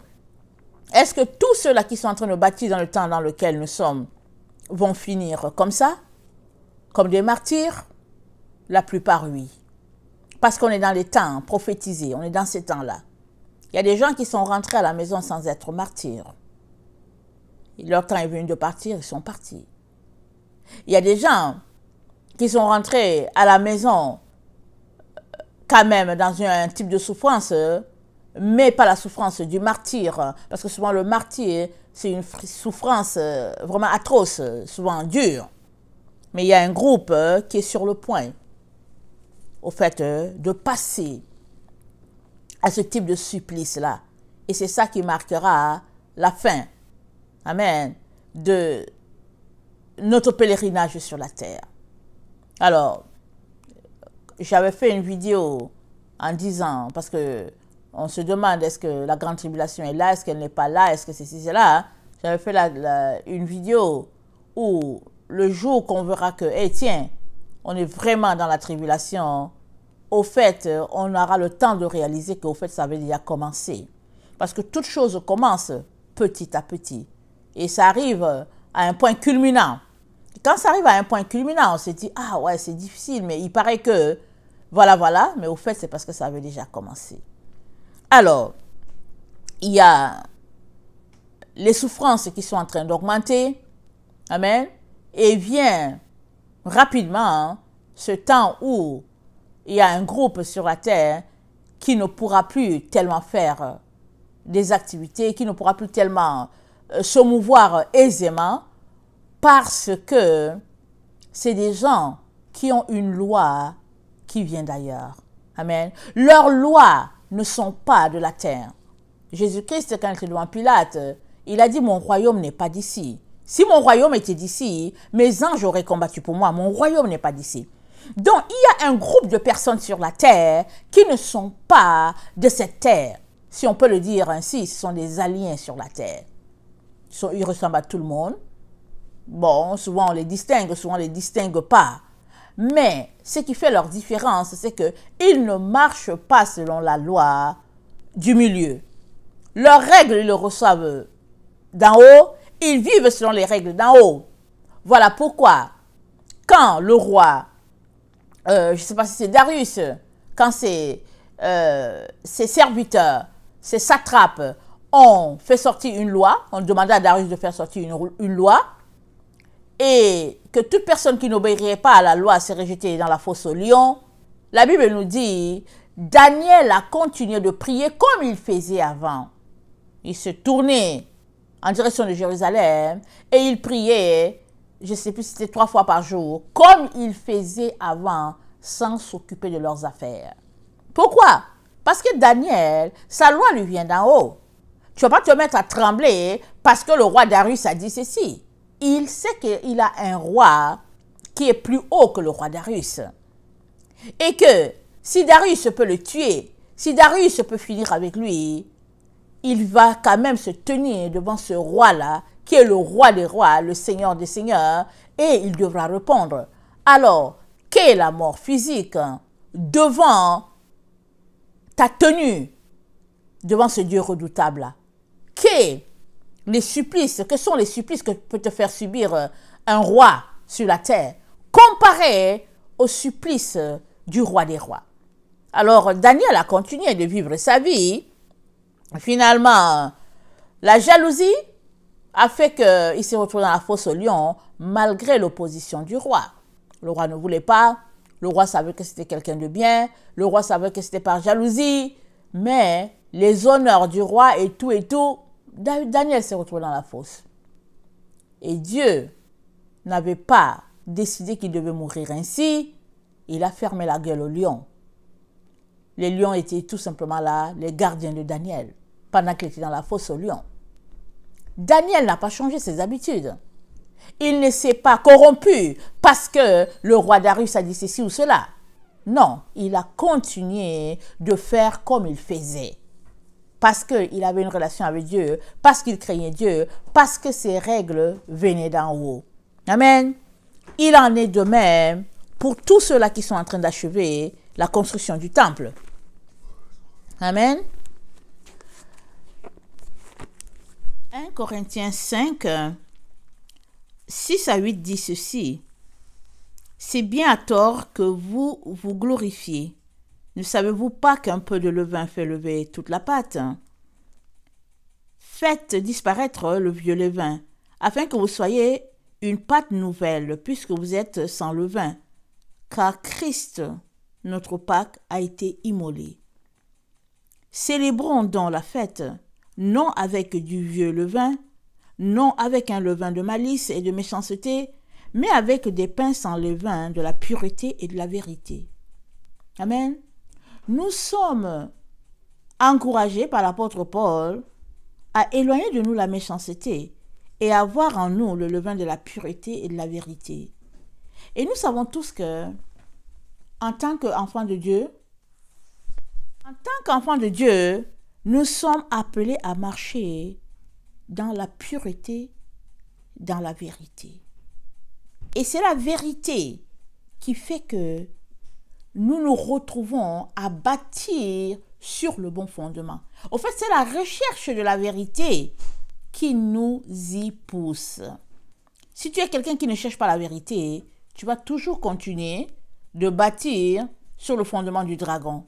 est-ce que tous ceux-là qui sont en train de bâtir dans le temps dans lequel nous sommes vont finir comme ça? Comme des martyrs? La plupart, oui. Parce qu'on est dans les temps prophétisés, on est dans ces temps-là. Il y a des gens qui sont rentrés à la maison sans être martyrs. Leur temps est venu de partir, ils sont partis. Il y a des gens qui sont rentrés à la maison quand même dans un type de souffrance, mais pas la souffrance du martyr. Parce que souvent le martyr, c'est une souffrance vraiment atroce, souvent dure. Mais il y a un groupe qui est sur le point, au fait, de passer à ce type de supplice-là. Et c'est ça qui marquera la fin, amen, de notre pèlerinage sur la terre. Alors, j'avais fait une vidéo en disant, parce que on se demande est-ce que la grande tribulation est là, est-ce qu'elle n'est pas là, est-ce que c'est ci, c'est là. J'avais fait une vidéo où le jour qu'on verra que, tiens, on est vraiment dans la tribulation, au fait, on aura le temps de réaliser qu'au fait, ça avait déjà commencé. Parce que toute chose commence petit à petit. Et ça arrive à un point culminant. Et quand ça arrive à un point culminant, on se dit, ah ouais, c'est difficile, mais il paraît que, voilà, mais au fait, c'est parce que ça avait déjà commencé. Alors, il y a les souffrances qui sont en train d'augmenter. Amen. Et vient rapidement ce temps où il y a un groupe sur la terre qui ne pourra plus tellement faire des activités, qui ne pourra plus tellement se mouvoir aisément parce que c'est des gens qui ont une loi qui vient d'ailleurs. Amen. Leurs lois ne sont pas de la terre. Jésus-Christ, quand il était devant Pilate, il a dit, mon royaume n'est pas d'ici. Si mon royaume était d'ici, mes anges auraient combattu pour moi. Mon royaume n'est pas d'ici. Donc, il y a un groupe de personnes sur la terre qui ne sont pas de cette terre. Si on peut le dire ainsi, ce sont des aliens sur la terre. Ils ressemblent à tout le monde. Bon, souvent on les distingue, souvent on ne les distingue pas. Mais ce qui fait leur différence, c'est qu'ils ne marchent pas selon la loi du milieu. Leurs règles, ils le reçoivent d'en haut. Ils vivent selon les règles d'en haut. Voilà pourquoi, quand le roi, je ne sais pas si c'est Darius, quand ses serviteurs, ses satrapes ont fait sortir une loi, on demandait à Darius de faire sortir une loi, et que toute personne qui n'obéirait pas à la loi serait jetée dans la fosse au lion, la Bible nous dit, Daniel a continué de prier comme il faisait avant. Il se tournait en direction de Jérusalem et il priait, je ne sais plus si c'était 3 fois par jour, comme il faisait avant, sans s'occuper de leurs affaires. Pourquoi? Parce que Daniel, sa loi lui vient d'en haut. Tu ne vas pas te mettre à trembler parce que le roi Darius a dit ceci. Il sait qu'il a un roi qui est plus haut que le roi Darius. Et que si Darius peut le tuer, si Darius peut finir avec lui, il va quand même se tenir devant ce roi-là, qui est le roi des rois, le seigneur des seigneurs, et il devra répondre. Alors, qu'est la mort physique devant ta tenue, devant ce Dieu redoutable-là? Qu'est les supplices, que sont les supplices que peut te faire subir un roi sur la terre, comparé aux supplices du roi des rois? Alors, Daniel a continué de vivre sa vie. Finalement, la jalousie a fait qu'il s'est retrouvé dans la fosse au lion, malgré l'opposition du roi. Le roi ne voulait pas, le roi savait que c'était quelqu'un de bien, le roi savait que c'était par jalousie, mais les honneurs du roi et tout, Daniel s'est retrouvé dans la fosse. Et Dieu n'avait pas décidé qu'il devait mourir ainsi, il a fermé la gueule aux lions. Les lions étaient tout simplement là, les gardiens de Daniel, pendant qu'il était dans la fosse aux lions. Daniel n'a pas changé ses habitudes. Il ne s'est pas corrompu parce que le roi Darius a dit ceci ou cela. Non, il a continué de faire comme il faisait. Parce qu'il avait une relation avec Dieu, parce qu'il craignait Dieu, parce que ses règles venaient d'en haut. Amen. Il en est de même pour tous ceux-là qui sont en train d'achever la construction du temple. Amen. 1 Corinthiens 5, 6 à 8 dit ceci. C'est bien à tort que vous vous glorifiez. Ne savez-vous pas qu'un peu de levain fait lever toute la pâte? Faites disparaître le vieux levain, afin que vous soyez une pâte nouvelle, puisque vous êtes sans levain, car Christ, notre Pâque, a été immolé. Célébrons donc la fête, non avec du vieux levain, non avec un levain de malice et de méchanceté, mais avec des pains sans levain, de la pureté et de la vérité. Amen. Nous sommes encouragés par l'apôtre Paul à éloigner de nous la méchanceté et à avoir en nous le levain de la pureté et de la vérité. Et nous savons tous que, en tant qu'enfants de Dieu, nous sommes appelés à marcher dans la pureté, dans la vérité. Et c'est la vérité qui fait que nous nous retrouvons à bâtir sur le bon fondement. Au fait, c'est la recherche de la vérité qui nous y pousse. Si tu es quelqu'un qui ne cherche pas la vérité, tu vas toujours continuer de bâtir sur le fondement du dragon.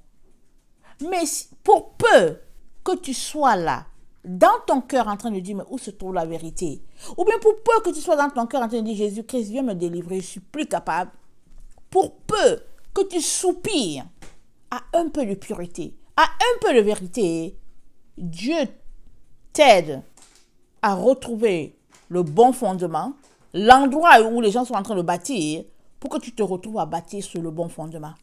Mais pour peu que tu sois là, dans ton cœur en train de dire, mais où se trouve la vérité? Ou bien pour peu que tu sois dans ton cœur en train de dire, Jésus-Christ, viens me délivrer, je suis plus capable. Pour peu que tu soupires à un peu de pureté, à un peu de vérité, Dieu t'aide à retrouver le bon fondement, l'endroit où les gens sont en train de bâtir, pour que tu te retrouves à bâtir sur le bon fondement.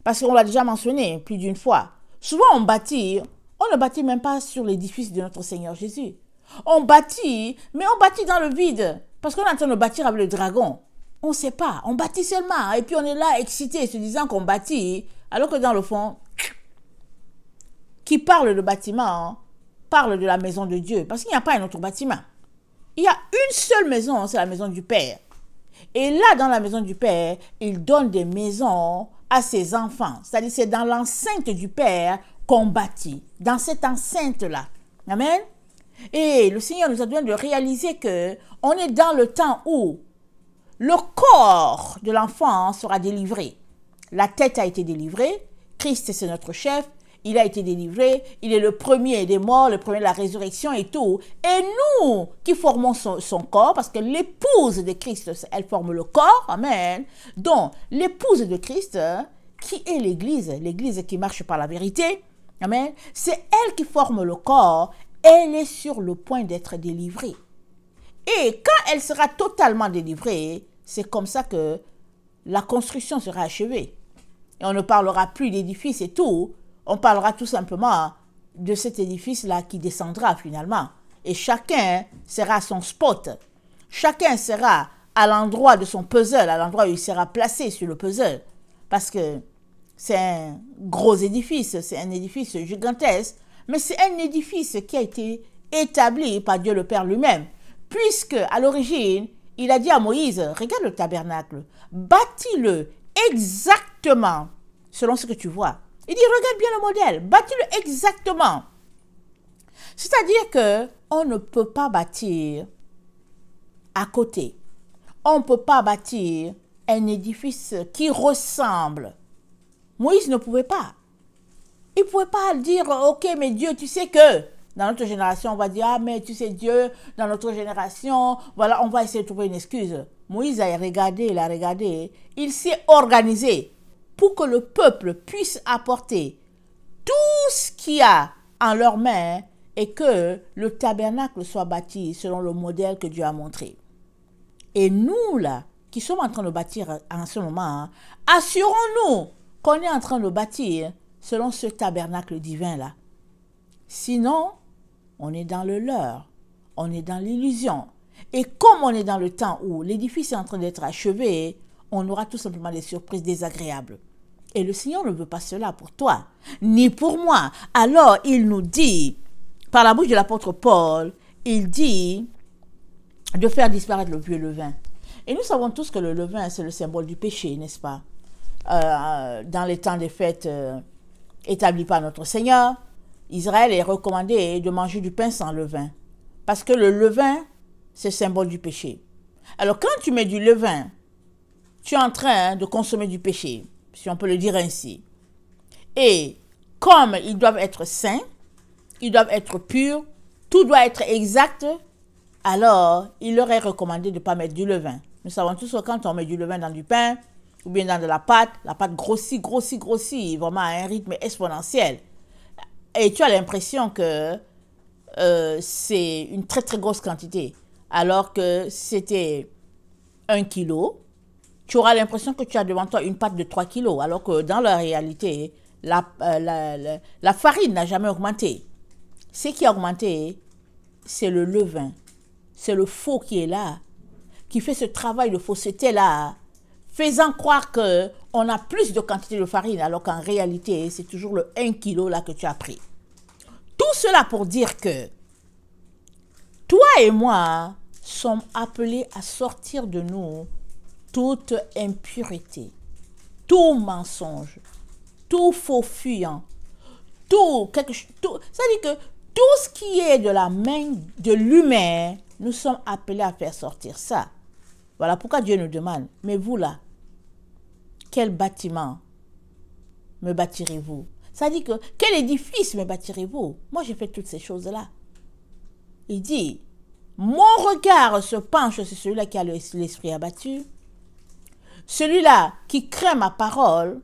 Parce qu'on l'a déjà mentionné plus d'une fois. Souvent on ne bâtit même pas sur l'édifice de notre Seigneur Jésus. On bâtit, mais on bâtit dans le vide. Parce qu'on est en train de bâtir avec le dragon. On ne sait pas, on bâtit seulement. Et puis on est là excité, se disant qu'on bâtit, alors que dans le fond, qui parle de bâtiment, parle de la maison de Dieu. Parce qu'il n'y a pas un autre bâtiment. Il y a une seule maison, c'est la maison du Père. Et là, dans la maison du Père, il donne des maisons à ses enfants. C'est-à-dire, c'est dans l'enceinte du Père qu'on bâtit. Dans cette enceinte-là. Amen. Et le Seigneur nous a donné de réaliser que on est dans le temps où le corps de l'enfant sera délivré. La tête a été délivrée. Christ, c'est notre chef. Il a été délivré. Il est le premier des morts, le premier de la résurrection et tout. Et nous qui formons son corps, parce que l'épouse de Christ, elle forme le corps. Amen. Donc, l'épouse de Christ, qui est l'Église qui marche par la vérité. Amen. C'est elle qui forme le corps. elle est sur le point d'être délivrée. Et quand elle sera totalement délivrée, c'est comme ça que la construction sera achevée. Et on ne parlera plus d'édifice et tout, on parlera tout simplement de cet édifice-là qui descendra finalement. Et chacun sera à son spot. Chacun sera à l'endroit de son puzzle, à l'endroit où il sera placé sur le puzzle. Parce que c'est un gros édifice, c'est un édifice gigantesque, mais c'est un édifice qui a été établi par Dieu le Père lui-même. Puisque, à l'origine, il a dit à Moïse, regarde le tabernacle, bâtis-le exactement selon ce que tu vois. Il dit, regarde bien le modèle, bâtis-le exactement. C'est-à-dire que on ne peut pas bâtir à côté. On ne peut pas bâtir un édifice qui ressemble. Moïse ne pouvait pas. Il ne pouvait pas dire, ok, mais Dieu, tu sais que, dans notre génération, on va dire, ah, mais tu sais, Dieu, dans notre génération, voilà, on va essayer de trouver une excuse. Moïse a regardé, il s'est organisé pour que le peuple puisse apporter tout ce qu'il y a en leurs mains et que le tabernacle soit bâti selon le modèle que Dieu a montré. Et nous, là, qui sommes en train de bâtir en ce moment, assurons-nous qu'on est en train de bâtir selon ce tabernacle divin-là. Sinon, on est dans le leurre, on est dans l'illusion. Et comme on est dans le temps où l'édifice est en train d'être achevé, on aura tout simplement des surprises désagréables. Et le Seigneur ne veut pas cela pour toi, ni pour moi. Alors, il nous dit, par la bouche de l'apôtre Paul, il dit de faire disparaître le vieux levain. Et nous savons tous que le levain, c'est le symbole du péché, n'est-ce pas? Dans les temps des fêtes établis par notre Seigneur, Israël est recommandé de manger du pain sans levain. Parce que le levain, c'est le symbole du péché. Alors, quand tu mets du levain, tu es en train de consommer du péché, si on peut le dire ainsi. Et comme ils doivent être saints, ils doivent être purs, tout doit être exact, alors il leur est recommandé de ne pas mettre du levain. Nous savons tous que quand on met du levain dans du pain, ou bien dans de la pâte grossit, vraiment à un rythme exponentiel. Et tu as l'impression que c'est une très très grosse quantité. Alors que c'était 1 kilo, tu auras l'impression que tu as devant toi une pâte de 3 kilos. Alors que dans la réalité, la farine n'a jamais augmenté. Ce qui a augmenté, c'est le levain. C'est le faux qui est là, qui fait ce travail de fausseté là, faisant croire qu'on a plus de quantité de farine, alors qu'en réalité, c'est toujours le 1 kilo là que tu as pris. Tout cela pour dire que toi et moi sommes appelés à sortir de nous toute impureté, tout mensonge, tout faux fuyant, ça dit que tout ce qui est de la main de l'humain, nous sommes appelés à faire sortir ça. Voilà pourquoi Dieu nous demande, mais vous là, quel bâtiment me bâtirez-vous? Ça dit que, quel édifice me bâtirez-vous? Moi, j'ai fait toutes ces choses-là. Il dit, mon regard se penche sur celui-là qui a l'esprit abattu, celui-là qui craint ma parole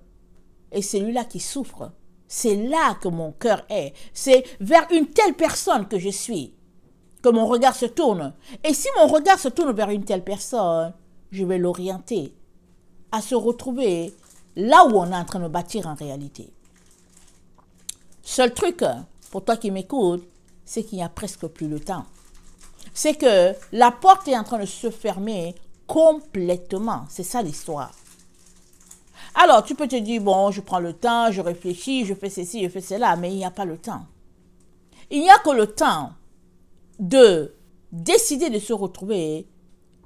et celui-là qui souffre. C'est là que mon cœur est. C'est vers une telle personne que je suis, que mon regard se tourne. Et si mon regard se tourne vers une telle personne, je vais l'orienter à se retrouver là où on est en train de bâtir en réalité. Seul truc, pour toi qui m'écoutes, c'est qu'il n'y a presque plus le temps. C'est que la porte est en train de se fermer complètement. C'est ça l'histoire. Alors, tu peux te dire, bon, je prends le temps, je réfléchis, je fais ceci, je fais cela, mais il n'y a pas le temps. Il n'y a que le temps de décider de se retrouver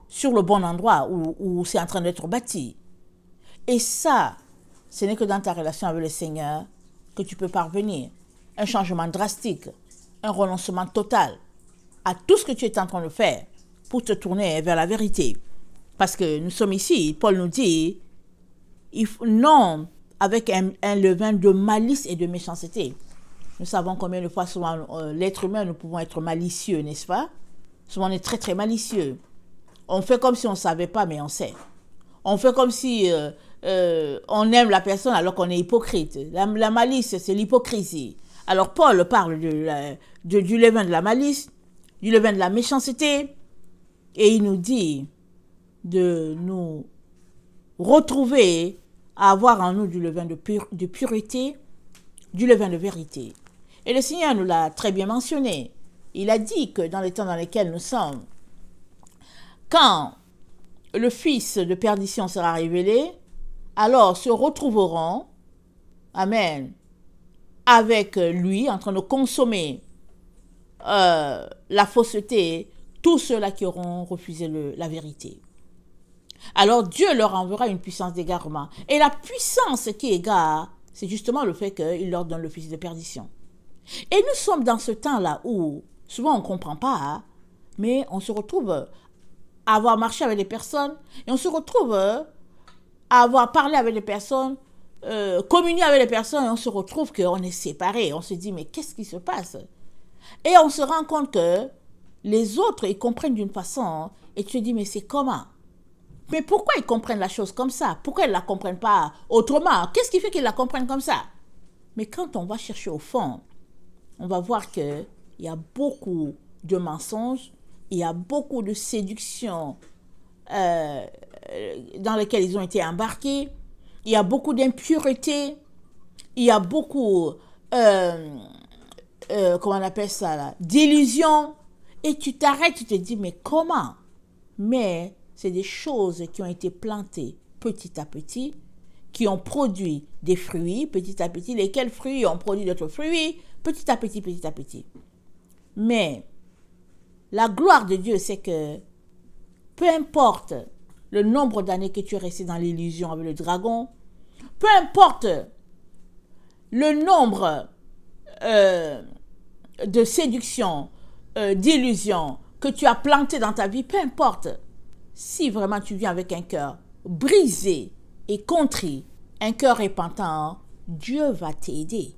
sur le bon endroit où c'est en train d'être bâti. Et ça, ce n'est que dans ta relation avec le Seigneur que tu peux parvenir. Un changement drastique, un renoncement total à tout ce que tu es en train de faire pour te tourner vers la vérité. Parce que nous sommes ici, Paul nous dit, non avec un levain de malice et de méchanceté. Nous savons combien de fois souvent l'être humain, nous pouvons être malicieux, n'est-ce pas? Souvent on est très très malicieux. On fait comme si on ne savait pas, mais on sait. On fait comme si on aime la personne alors qu'on est hypocrite. La malice, c'est l'hypocrisie. Alors Paul parle du levain de la malice, du levain de la méchanceté, et il nous dit de nous retrouver à avoir en nous du levain de pureté, du levain de vérité. Et le Seigneur nous l'a très bien mentionné. Il a dit que dans les temps dans lesquels nous sommes, quand le fils de perdition sera révélé, alors se retrouveront, amen, avec lui, en train de consommer la fausseté, tous ceux-là qui auront refusé la vérité. Alors Dieu leur enverra une puissance d'égarement. Et la puissance qui égare, c'est justement le fait qu'il leur donne le fils de perdition. Et nous sommes dans ce temps-là où, souvent on ne comprend pas, hein, mais on se retrouve à avoir marché avec des personnes, et on se retrouve à avoir parlé avec des personnes, communié avec des personnes, et on se retrouve qu'on est séparés. On se dit, mais qu'est-ce qui se passe? Et on se rend compte que les autres, ils comprennent d'une façon, et tu te dis, mais c'est comment? Mais pourquoi ils comprennent la chose comme ça? Pourquoi ils ne la comprennent pas autrement? Qu'est-ce qui fait qu'ils la comprennent comme ça? Mais quand on va chercher au fond, on va voir qu'il y a beaucoup de mensonges, il y a beaucoup de séductions dans lesquelles ils ont été embarqués, il y a beaucoup d'impureté, il y a beaucoup, comment on appelle ça là, d'illusions, et tu t'arrêtes, tu te dis, mais comment? Mais c'est des choses qui ont été plantées petit à petit, qui ont produit des fruits petit à petit, lesquels fruits ont produit d'autres fruits, petit à petit, petit à petit. Mais la gloire de Dieu, c'est que peu importe le nombre d'années que tu es resté dans l'illusion avec le dragon, peu importe le nombre de séductions, d'illusions que tu as plantées dans ta vie, peu importe, si vraiment tu viens avec un cœur brisé et contrit, un cœur repentant, Dieu va t'aider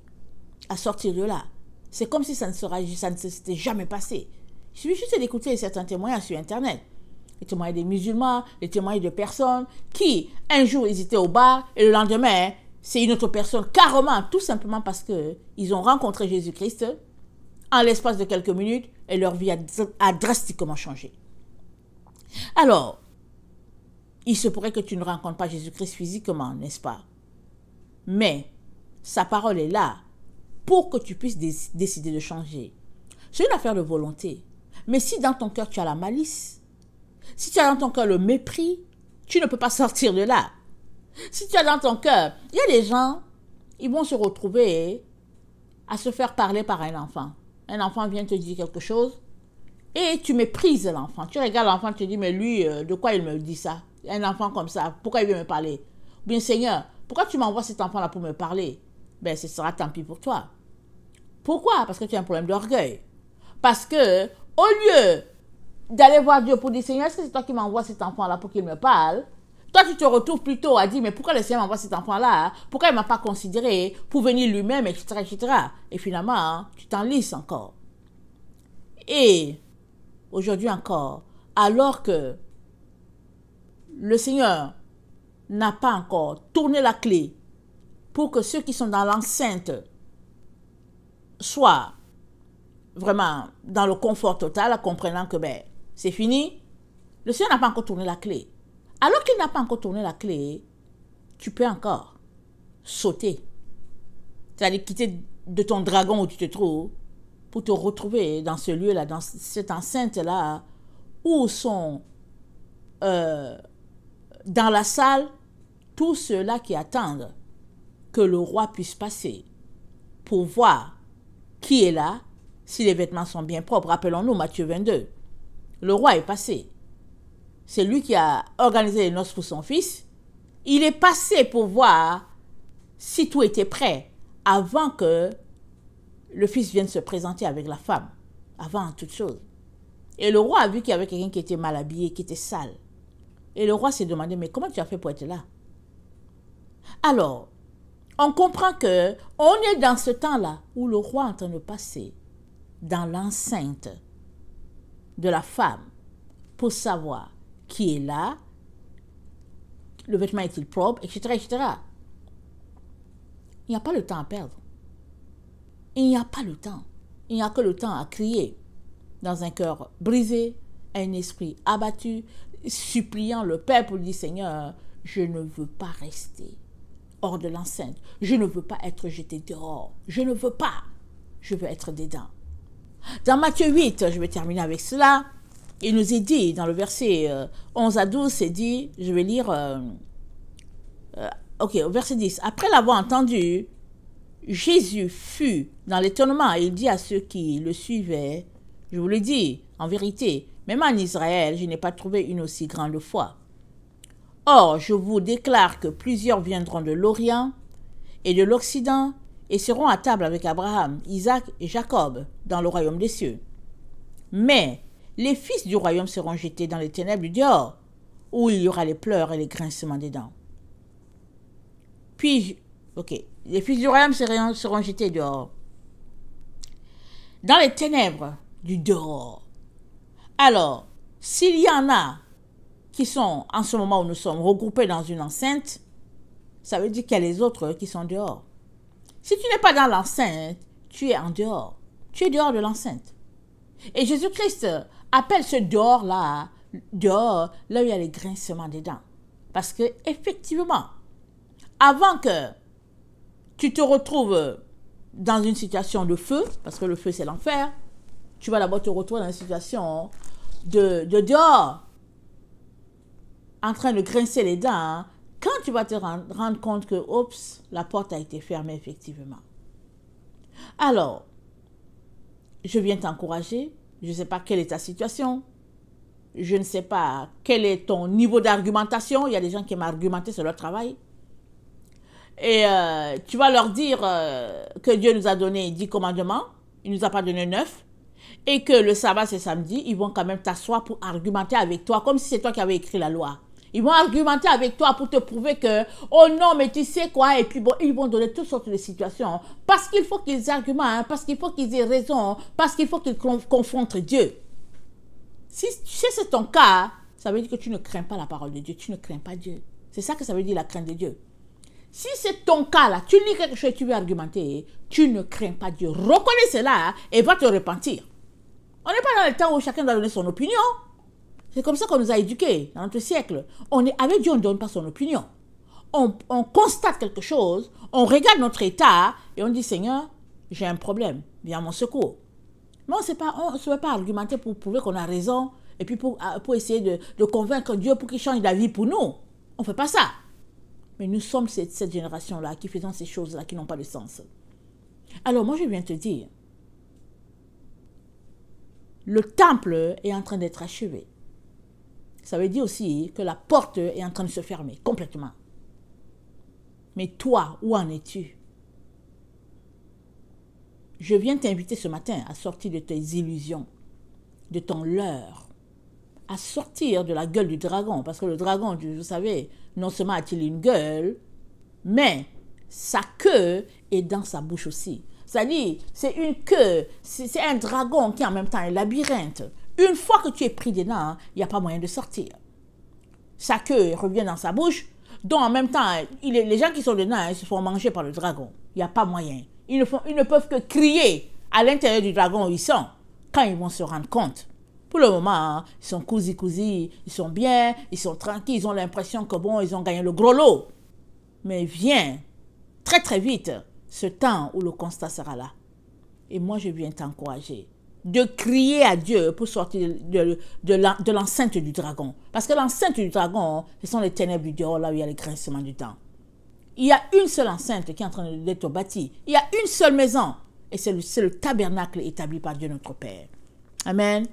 à sortir de là. C'est comme si ça ne s'était jamais passé. Il suffit juste d'écouter certains témoignages sur Internet. Les témoignages des musulmans, les témoignages de personnes qui, un jour, ils étaient au bar et le lendemain, c'est une autre personne, carrément, tout simplement parce qu'ils ont rencontré Jésus-Christ en l'espace de quelques minutes et leur vie a drastiquement changé. Alors, il se pourrait que tu ne rencontres pas Jésus-Christ physiquement, n'est-ce pas? Mais sa parole est là pour que tu puisses décider de changer. C'est une affaire de volonté. Mais si dans ton cœur tu as la malice, si tu as dans ton cœur le mépris, tu ne peux pas sortir de là. Si tu as dans ton cœur, il y a des gens, ils vont se retrouver à se faire parler par un enfant. Un enfant vient te dire quelque chose et tu méprises l'enfant. Tu regardes l'enfant et tu te dis, mais lui, de quoi il me dit ça? Un enfant comme ça, pourquoi il veut me parler? Bien Seigneur, pourquoi tu m'envoies cet enfant-là pour me parler? Ben, ce sera tant pis pour toi. Pourquoi? Parce que tu as un problème d'orgueil. Parce que, au lieu d'aller voir Dieu pour dire, Seigneur, est-ce que c'est toi qui m'envoies cet enfant-là pour qu'il me parle? Toi, tu te retrouves plutôt à dire, mais pourquoi le Seigneur m'envoie cet enfant-là? Pourquoi il ne m'a pas considéré pour venir lui-même, etc., etc. Et finalement, tu t'enlises encore. Et aujourd'hui encore, alors que le Seigneur n'a pas encore tourné la clé pour que ceux qui sont dans l'enceinte soient vraiment dans le confort total, comprenant que ben, c'est fini, le Seigneur n'a pas encore tourné la clé. Alors qu'il n'a pas encore tourné la clé, tu peux encore sauter. C'est-à-dire quitter de ton dragon où tu te trouves pour te retrouver dans ce lieu-là, dans cette enceinte-là, où sont dans la salle tous ceux-là qui attendent que le roi puisse passer pour voir qui est là, si les vêtements sont bien propres. Rappelons-nous Matthieu 22. Le roi est passé. C'est lui qui a organisé les noces pour son fils. Il est passé pour voir si tout était prêt avant que le fils vienne se présenter avec la femme, avant toute chose. Et le roi a vu qu'il y avait quelqu'un qui était mal habillé, qui était sale. Et le roi s'est demandé, mais comment tu as fait pour être là? Alors, on comprend que on est dans ce temps-là où le roi est en train de passer dans l'enceinte de la femme pour savoir qui est là, le vêtement est-il propre, etc., etc. Il n'y a pas le temps à perdre. Il n'y a pas le temps. Il n'y a que le temps à crier dans un cœur brisé, un esprit abattu, suppliant le Père pour dire, Seigneur, je ne veux pas rester hors de l'enceinte. Je ne veux pas être jeté dehors. Je ne veux pas. Je veux être dedans. Dans Matthieu 8, je vais terminer avec cela. Il nous est dit, dans le verset 11 à 12, c'est dit, je vais lire, au verset 10. Après l'avoir entendu, Jésus fut dans l'étonnement et il dit à ceux qui le suivaient, je vous le dis, en vérité, même en Israël, je n'ai pas trouvé une aussi grande foi. Or, je vous déclare que plusieurs viendront de l'Orient et de l'Occident et seront à table avec Abraham, Isaac et Jacob dans le royaume des cieux. Mais les fils du royaume seront jetés dans les ténèbres du dehors, où il y aura les pleurs et les grincements des dents. Puis, les fils du royaume seront jetés dehors, dans les ténèbres du dehors. Alors, s'il y en a qui sont, en ce moment où nous sommes, regroupés dans une enceinte, ça veut dire qu'il y a les autres qui sont dehors. Si tu n'es pas dans l'enceinte, tu es en dehors. Tu es dehors de l'enceinte. Et Jésus-Christ appelle ce dehors-là, là où il y a les grincements des dents. Parce que, effectivement, avant que tu te retrouves dans une situation de feu, parce que le feu c'est l'enfer, tu vas d'abord te retrouver dans une situation de dehors, en train de grincer les dents, quand tu vas te rendre compte que, oups, la porte a été fermée effectivement. Alors, je viens t'encourager, je ne sais pas quelle est ta situation, je ne sais pas quel est ton niveau d'argumentation, il y a des gens qui aiment argumenter sur leur travail, et tu vas leur dire que Dieu nous a donné 10 commandements, il ne nous a pas donné 9, et que le sabbat c'est samedi, ils vont quand même t'asseoir pour argumenter avec toi, comme si c'est toi qui avais écrit la loi. Ils vont argumenter avec toi pour te prouver que, oh non, mais tu sais quoi, et puis bon, ils vont donner toutes sortes de situations, parce qu'il faut qu'ils argumentent, parce qu'il faut qu'ils aient raison, parce qu'il faut qu'ils confrontent Dieu. Si c'est ton cas, ça veut dire que tu ne crains pas la parole de Dieu, tu ne crains pas Dieu. C'est ça que ça veut dire la crainte de Dieu. Si c'est ton cas là, tu lis quelque chose et tu veux argumenter, tu ne crains pas Dieu. Reconnais cela et va te repentir. On n'est pas dans le temps où chacun doit donner son opinion. C'est comme ça qu'on nous a éduqués dans notre siècle. Avec Dieu, on ne donne pas son opinion. On constate quelque chose, on regarde notre état et on dit, Seigneur, j'ai un problème, viens à mon secours. Mais on ne se fait pas argumenter pour prouver qu'on a raison et puis pour essayer de convaincre Dieu pour qu'il change la vie pour nous. On ne fait pas ça. Mais nous sommes cette génération-là qui faisons ces choses-là qui n'ont pas de sens. Alors moi, je viens te dire, le temple est en train d'être achevé. Ça veut dire aussi que la porte est en train de se fermer complètement. Mais toi, où en es-tu? Je viens t'inviter ce matin à sortir de tes illusions, de ton leurre, à sortir de la gueule du dragon. Parce que le dragon, vous savez, non seulement a-t-il une gueule, mais sa queue est dans sa bouche aussi. C'est-à-dire, c'est une queue, c'est un dragon qui en même temps est un labyrinthe. Une fois que tu es pris dedans, il n'y a pas moyen de sortir. Sa queue revient dans sa bouche, donc en même temps, les gens qui sont dedans, ils se font manger par le dragon. Il n'y a pas moyen. Ils ne peuvent que crier à l'intérieur du dragon où ils sont, quand ils vont se rendre compte. Pour le moment, ils sont cousis, ils sont bien, ils sont tranquilles, ils ont l'impression que bon, ils ont gagné le gros lot. Mais vient très très vite ce temps où le constat sera là. Et moi, je viens t'encourager de crier à Dieu pour sortir de l'enceinte du dragon. Parce que l'enceinte du dragon, ce sont les ténèbres du dehors, là où il y a les grincements du temps. Il y a une seule enceinte qui est en train d'être bâtie. Il y a une seule maison. Et c'est le tabernacle établi par Dieu notre Père. Amen.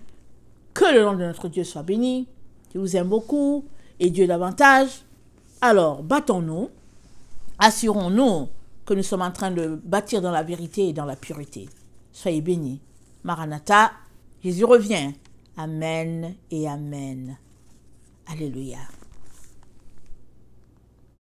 Que le nom de notre Dieu soit béni. Je vous aime beaucoup. Et Dieu davantage. Alors, battons-nous. Assurons-nous que nous sommes en train de bâtir dans la vérité et dans la pureté. Soyez bénis. Maranatha, Jésus revient. Amen et Amen. Alléluia.